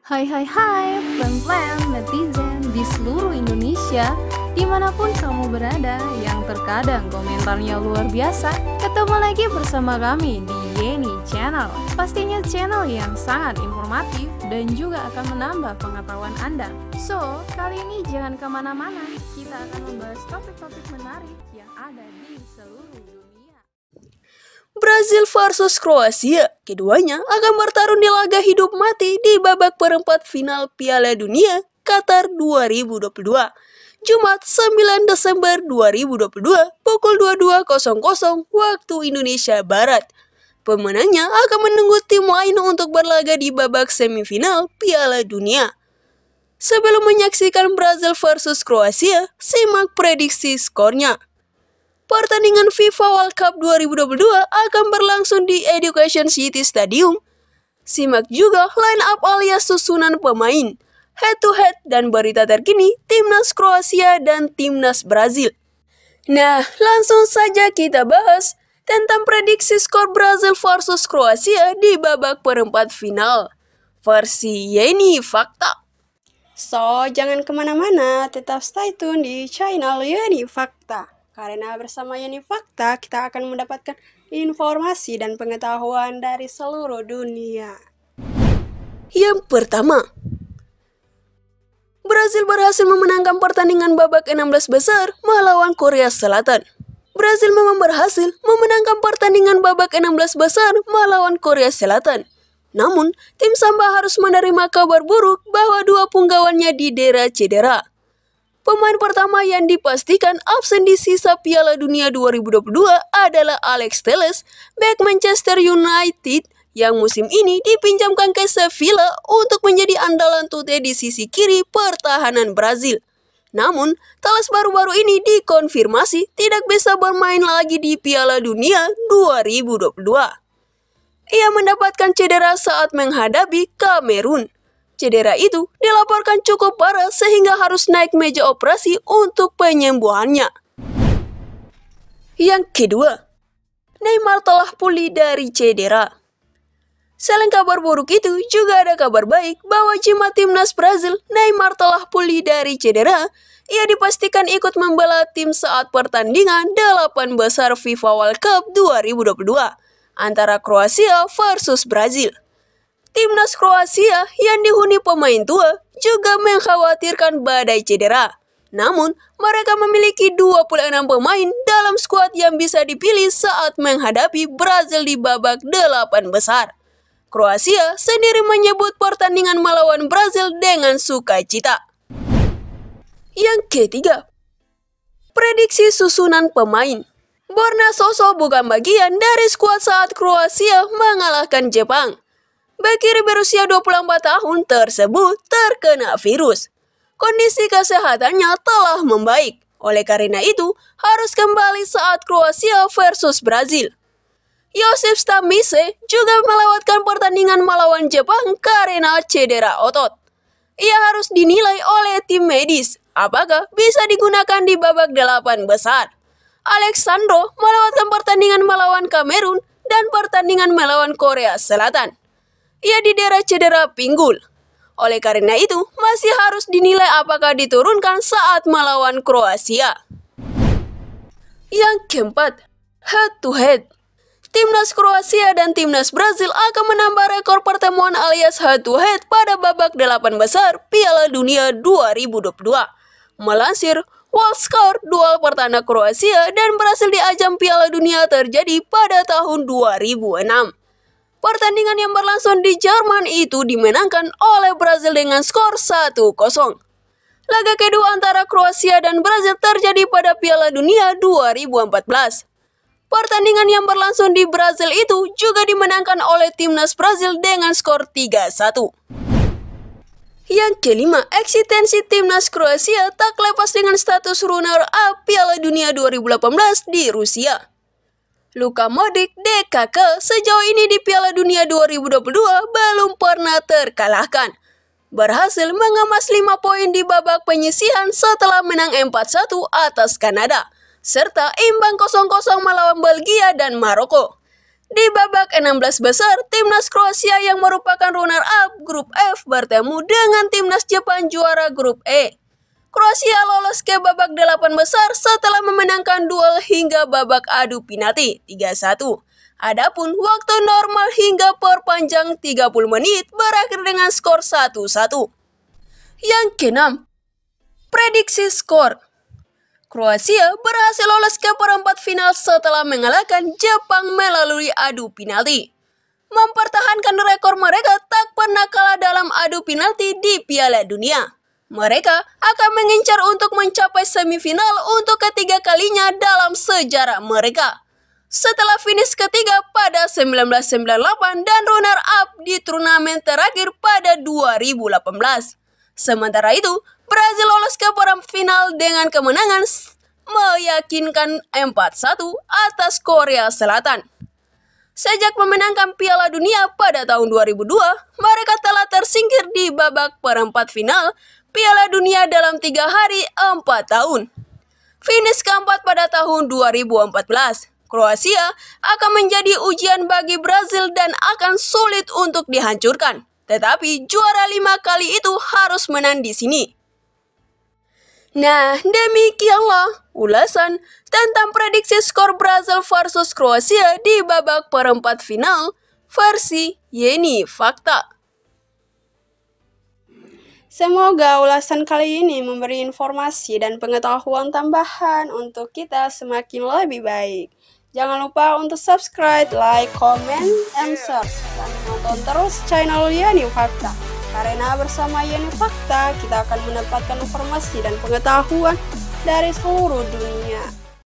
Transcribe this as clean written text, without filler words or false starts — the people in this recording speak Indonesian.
Hai, plan-plan netizen di seluruh Indonesia, dimanapun kamu berada, yang terkadang komentarnya luar biasa. Ketemu lagi bersama kami di Yeni Channel. Pastinya channel yang sangat informatif dan juga akan menambah pengetahuan Anda. So, kali ini jangan kemana-mana, kita akan membahas topik-topik menarik yang ada di seluruh dunia. Brazil versus Kroasia, keduanya akan bertarung di laga hidup mati di babak perempat final Piala Dunia Qatar 2022. Jumat 9 Desember 2022 pukul 22.00 waktu Indonesia Barat. Pemenangnya akan menunggu tim lain untuk berlaga di babak semifinal Piala Dunia. Sebelum menyaksikan Brazil versus Kroasia, simak prediksi skornya. Pertandingan FIFA World Cup 2022 akan berlangsung di Education City Stadium. Simak juga line up alias susunan pemain, head to head dan berita terkini timnas Kroasia dan timnas Brazil. Nah, langsung saja kita bahas tentang prediksi skor Brazil versus Kroasia di babak perempat final. Versi Yeni Fakta. So, jangan kemana-mana, tetap stay tune di channel Yeni Fakta. Karena bersama Yeni Fakta, kita akan mendapatkan informasi dan pengetahuan dari seluruh dunia. Yang pertama, Brazil berhasil memenangkan pertandingan babak 16 besar melawan Korea Selatan. Brazil memang berhasil memenangkan pertandingan babak 16 besar melawan Korea Selatan. Namun, tim Samba harus menerima kabar buruk bahwa dua punggawannya didera cedera. Pemain pertama yang dipastikan absen di sisa Piala Dunia 2022 adalah Alex Telles, bek Manchester United yang musim ini dipinjamkan ke Sevilla untuk menjadi andalan Tute di sisi kiri pertahanan Brazil. Namun, Telles baru-baru ini dikonfirmasi tidak bisa bermain lagi di Piala Dunia 2022. Ia mendapatkan cedera saat menghadapi Kamerun. Cedera itu dilaporkan cukup parah sehingga harus naik meja operasi untuk penyembuhannya. Yang kedua, Neymar telah pulih dari cedera. Selain kabar buruk itu, juga ada kabar baik bahwa jemaat timnas Brazil, Neymar telah pulih dari cedera. Ia dipastikan ikut membela tim saat pertandingan 8 besar FIFA World Cup 2022 antara Kroasia versus Brazil. Timnas Kroasia yang dihuni pemain tua juga mengkhawatirkan badai cedera. Namun, mereka memiliki 26 pemain dalam skuad yang bisa dipilih saat menghadapi Brazil di babak 8 besar. Kroasia sendiri menyebut pertandingan melawan Brazil dengan sukacita. Yang ketiga, prediksi susunan pemain. Borna Soso bukan bagian dari skuad saat Kroasia mengalahkan Jepang. Bek kiri berusia 24 tahun tersebut terkena virus. Kondisi kesehatannya telah membaik. Oleh karena itu, harus kembali saat Kroasia versus Brazil. Josip Stanisic juga melewatkan pertandingan melawan Jepang karena cedera otot. Ia harus dinilai oleh tim medis apakah bisa digunakan di babak 8 besar. Alexandro melewatkan pertandingan melawan Kamerun dan pertandingan melawan Korea Selatan. Ia didera cedera pinggul. Oleh karena itu, masih harus dinilai apakah diturunkan saat melawan Kroasia. Yang keempat, head to head. Timnas Kroasia dan timnas Brazil akan menambah rekor pertemuan alias head to head pada babak 8 besar Piala Dunia 2022. Melansir WorldScore, duel pertanda Kroasia dan Brazil di ajang Piala Dunia terjadi pada tahun 2006. Pertandingan yang berlangsung di Jerman itu dimenangkan oleh Brazil dengan skor 1-0. Laga kedua antara Kroasia dan Brazil terjadi pada Piala Dunia 2014. Pertandingan yang berlangsung di Brazil itu juga dimenangkan oleh timnas Brazil dengan skor 3-1. Yang kelima, eksistensi timnas Kroasia tak lepas dengan status runner-up Piala Dunia 2018 di Rusia. Luka Modric DKK sejauh ini di Piala Dunia 2022 belum pernah terkalahkan. Berhasil mengemas 5 poin di babak penyisihan setelah menang 4-1 atas Kanada, serta imbang 0-0 melawan Belgia dan Maroko. Di babak 16 besar, timnas Kroasia yang merupakan runner-up grup F bertemu dengan timnas Jepang juara grup E. Kroasia lolos ke babak 8 besar setelah memenangkan duel hingga babak adu penalti 3-1. Adapun waktu normal hingga perpanjang 30 menit berakhir dengan skor 1-1. Yang keenam, prediksi skor. Kroasia berhasil lolos ke perempat final setelah mengalahkan Jepang melalui adu penalti, mempertahankan rekor mereka tak pernah kalah dalam adu penalti di Piala Dunia. Mereka akan mengincar untuk mencapai semifinal untuk ketiga kalinya dalam sejarah mereka, setelah finish ketiga pada 1998 dan runner-up di turnamen terakhir pada 2018. Sementara itu, Brazil lolos ke perempat final dengan kemenangan meyakinkan 4-1 atas Korea Selatan. Sejak memenangkan Piala Dunia pada tahun 2002, mereka telah tersingkir di babak perempat final Piala Dunia dalam 3 hari 4 tahun. Finish keempat pada tahun 2014. Kroasia akan menjadi ujian bagi Brazil dan akan sulit untuk dihancurkan. Tetapi juara 5 kali itu harus menang di sini. Nah, demikianlah ulasan tentang prediksi skor Brazil versus Kroasia di babak perempat final versi Yeni Fakta. Semoga ulasan kali ini memberi informasi dan pengetahuan tambahan untuk kita semakin lebih baik. Jangan lupa untuk subscribe, like, comment, and share. Dan nonton terus channel Yeni Fakta. Karena bersama Yeni Fakta, kita akan mendapatkan informasi dan pengetahuan dari seluruh dunia.